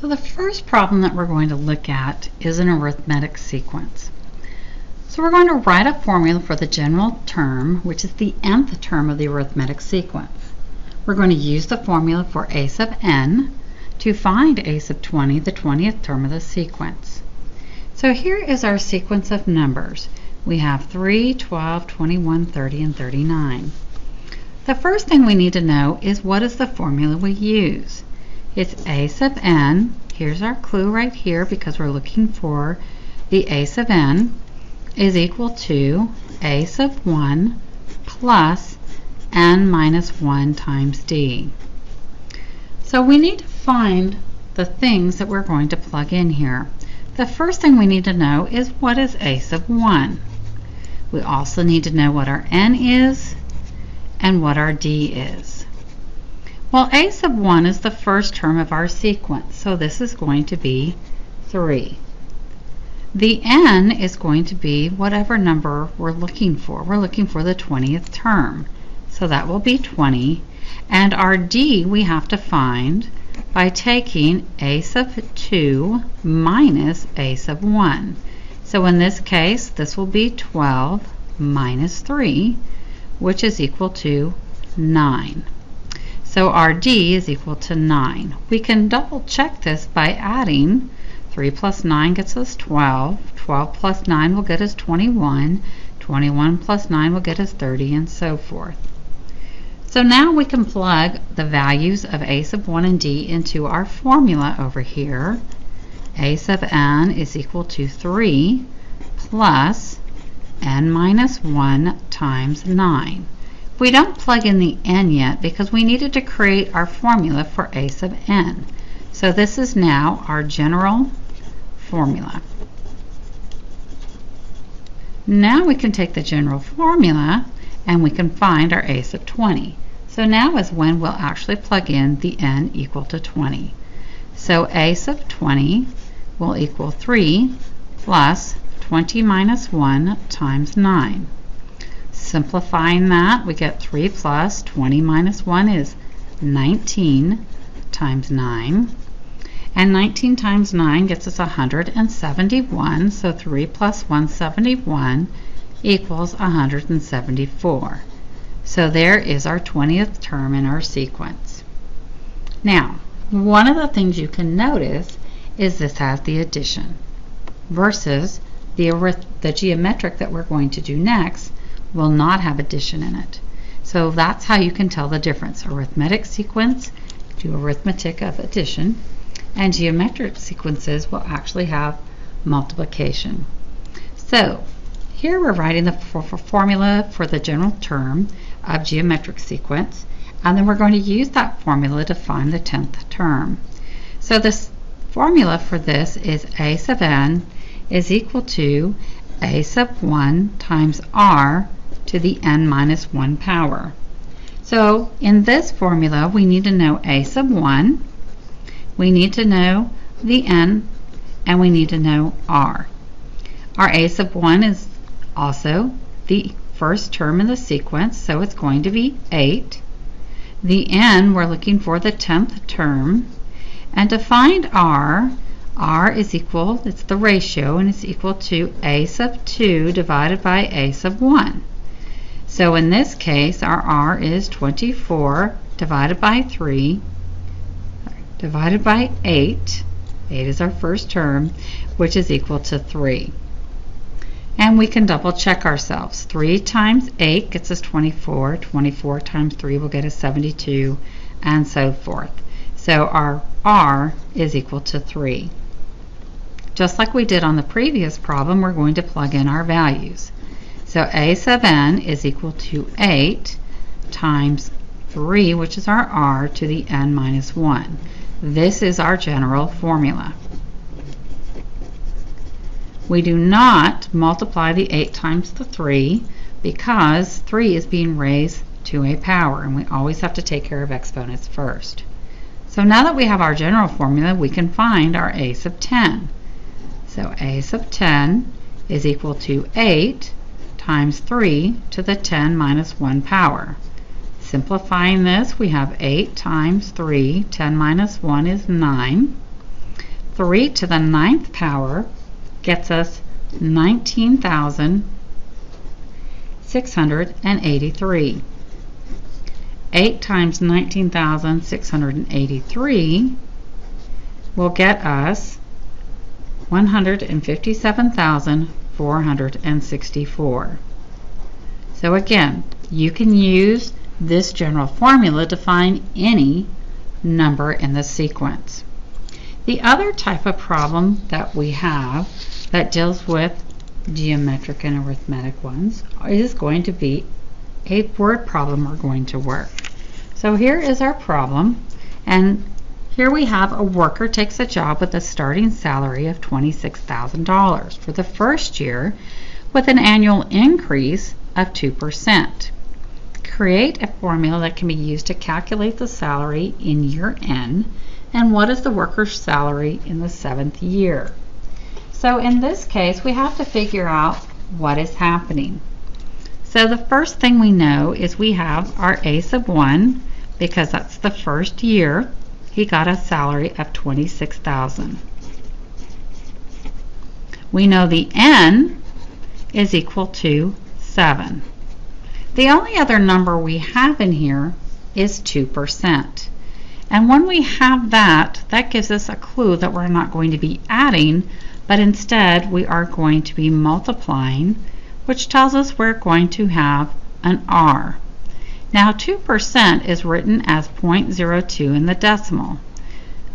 So the first problem that we're going to look at is an arithmetic sequence. So we're going to write a formula for the general term, which is the nth term of the arithmetic sequence. We're going to use the formula for a sub n to find a sub 20, the 20th term of the sequence. So here is our sequence of numbers. We have 3, 12, 21, 30, and 39. The first thing we need to know is what is the formula we use. It's a sub n. Here's our clue right here because we're looking for the a sub n is equal to a sub 1 plus n minus 1 times d. So we need to find the things that we're going to plug in here. The first thing we need to know is what is a sub 1. We also need to know what our n is and what our d is. Well, a sub 1 is the first term of our sequence, so this is going to be 3. The n is going to be whatever number we're looking for. We're looking for the 20th term, so that will be 20. And our d we have to find by taking a sub 2 minus a sub 1. So in this case, this will be 12 minus 3, which is equal to 9. So our d is equal to 9. We can double check this by adding 3 plus 9 gets us 12. 12 plus 9 will get us 21. 21 plus 9 will get us 30, and so forth. So now we can plug the values of a sub 1 and d into our formula over here. A sub n is equal to 3 plus n minus 1 times 9. We don't plug in the n yet because we needed to create our formula for a sub n. So this is now our general formula. Now we can take the general formula and we can find our a sub 20. So now is when we'll actually plug in the n equal to 20. So a sub 20 will equal 3 plus 20 minus 1 times 9. Simplifying that, we get 3 plus 20 minus 1 is 19 times 9. And 19 times 9 gets us 171, so 3 plus 171 equals 174. So there is our 20th term in our sequence. Now, one of the things you can notice is this has the addition versus the geometric that we're going to do next will not have addition in it. So that's how you can tell the difference. Arithmetic sequence, do arithmetic of addition, and geometric sequences will actually have multiplication. So here we're writing the formula for the general term of geometric sequence, and then we're going to use that formula to find the 10th term. So this formula for this is a sub n is equal to a sub 1 times r to the n minus 1 power. So in this formula we need to know a sub 1, we need to know the n, and we need to know r. Our a sub 1 is also the first term in the sequence, so it's going to be 8. The n, we're looking for the 10th term. And to find r is equal, it's the ratio, and it's equal to a sub 2 divided by a sub 1. So in this case, our r is 24 divided by 3 divided by 8. 8 is our first term, which is equal to 3. And we can double check ourselves. 3 times 8 gets us 24. 24 times 3 will get us 72, and so forth. So our r is equal to 3. Just like we did on the previous problem, we're going to plug in our values. So a sub n is equal to 8 times 3, which is our r, to the n minus 1. This is our general formula. We do not multiply the 8 times the 3 because 3 is being raised to a power, and we always have to take care of exponents first. So now that we have our general formula, we can find our a sub 10. So a sub 10 is equal to 8 times 3 to the 10 minus 1 power. Simplifying this, we have 8 times 3, 10 minus 1 is 9. 3 to the 9th power gets us 19,683. 8 times 19,683 will get us 157,464. So again, you can use this general formula to find any number in the sequence. The other type of problem that we have that deals with geometric and arithmetic ones is going to be a word problem we're going to work. So here is our problem, and here we have a worker takes a job with a starting salary of $26,000 for the first year with an annual increase of 2%. Create a formula that can be used to calculate the salary in year N, and what is the worker's salary in the 7th year. So in this case, we have to figure out what is happening. So the first thing we know is we have our A sub 1, because that's the first year. He got a salary of $26,000. We know the N is equal to 7. The only other number we have in here is 2%. And when we have that, that gives us a clue that we're not going to be adding, but instead we are going to be multiplying, which tells us we're going to have an R. Now 2% is written as 0.02 in the decimal.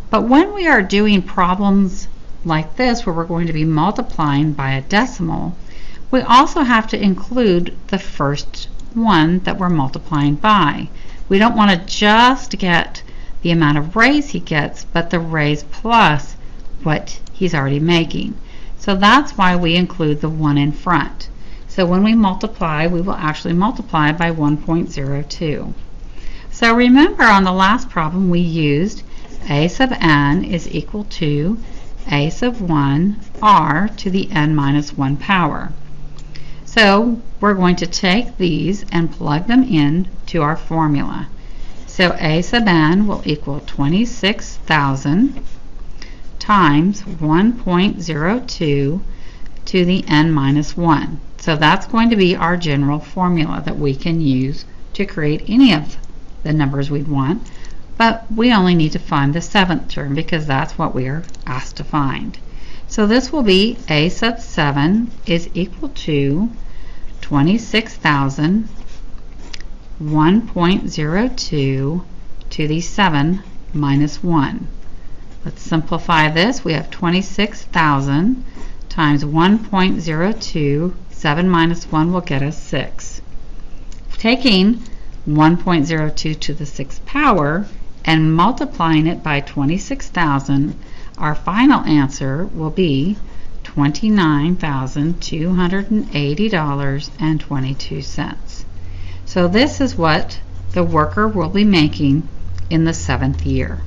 But when we are doing problems like this where we're going to be multiplying by a decimal, we also have to include the first one that we're multiplying by. We don't want to just get the amount of raise he gets, but the raise plus what he's already making. So that's why we include the 1 in front. So when we multiply, we will actually multiply by 1.02. So remember, on the last problem we used A sub n is equal to A sub 1 r to the n minus 1 power. So we're going to take these and plug them in to our formula. So A sub n will equal 26,000 times 1.02 to the n minus 1. So that's going to be our general formula that we can use to create any of the numbers we'd want, but we only need to find the 7th term because that's what we are asked to find. So this will be A sub 7 is equal to 26,000 1.02 to the 7 minus 1. Let's simplify this. We have 26,000 times 1.02, 7 minus 1 will get us 6. Taking 1.02 to the 6th power and multiplying it by 26,000, our final answer will be $29,280.22. So this is what the worker will be making in the 7th year.